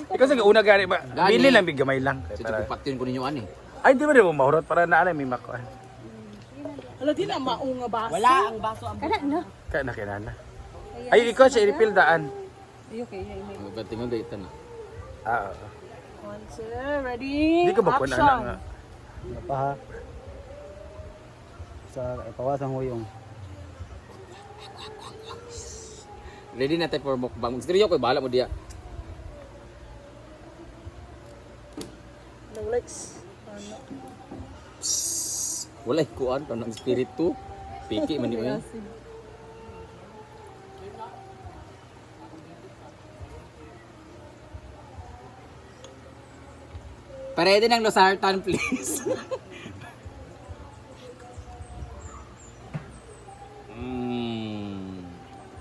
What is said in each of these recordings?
Ikaw sa una gani ba? Gani. Bili lang bigay gamay lang. Sige, patin ko ninyo ani. Ay di ba di mo mahurot para naa may makuan. Wala din ang maunga baso. Wala ang baso ang Kana no. Kaya na kinana. Ay ikaw sa refill daan. Ay, okay. Magpatingon dito na. Ah. One, two, ready? Di ka ba kuan Action. ana nga. Napaha. Sa ipawasan huyong. Ready na tayo for mukbang. Stereo ko, bahala mo diya. Ng legs. Ano? Wala kuan pa ng espiritu. Piki man yun. Parede ng losartan, please.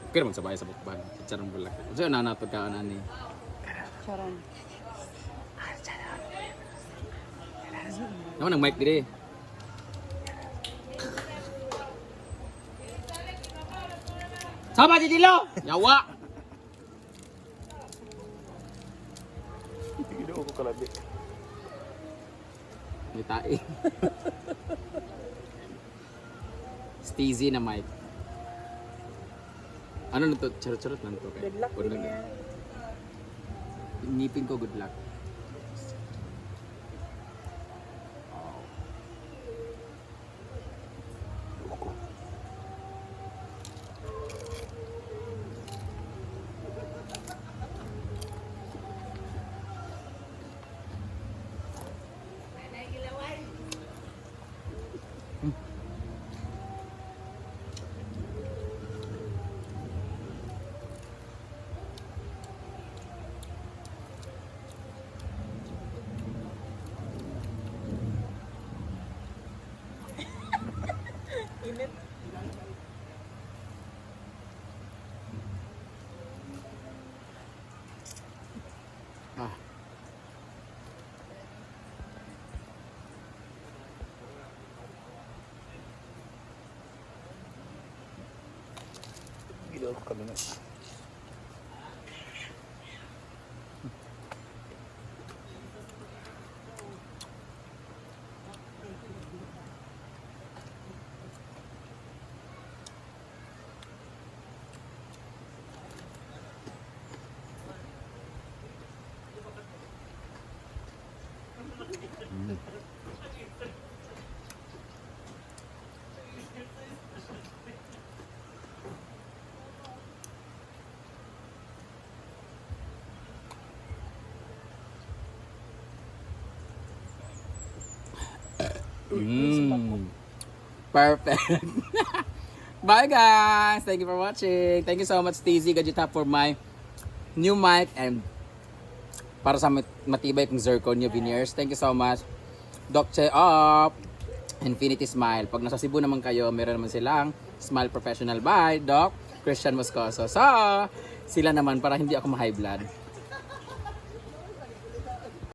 Okay naman sabay sa bukban. Charang bulak. So, nanatod ka na ni. Charon. Naman ang mic dire. Sama di dilo. Yawa. Ginoo ko kalabi. Nitai. Steezy na mic. Ano na to? Charot-charot lang to. Good luck din yan. Ngipin ko good luck. Ah. Ginoo ko kalabi. Perfect. Bye guys. Thank you for watching. Thank you so much Steezy Gadget for my new mic and para sa matibay kong zirconia veneers. Thank you so much. Doc Che Up. Infinity Smile. Pag nasa Cebu naman kayo, meron naman silang Smile Professional by Doc Christian Moscoso. So, sila naman para hindi ako ma-high blood.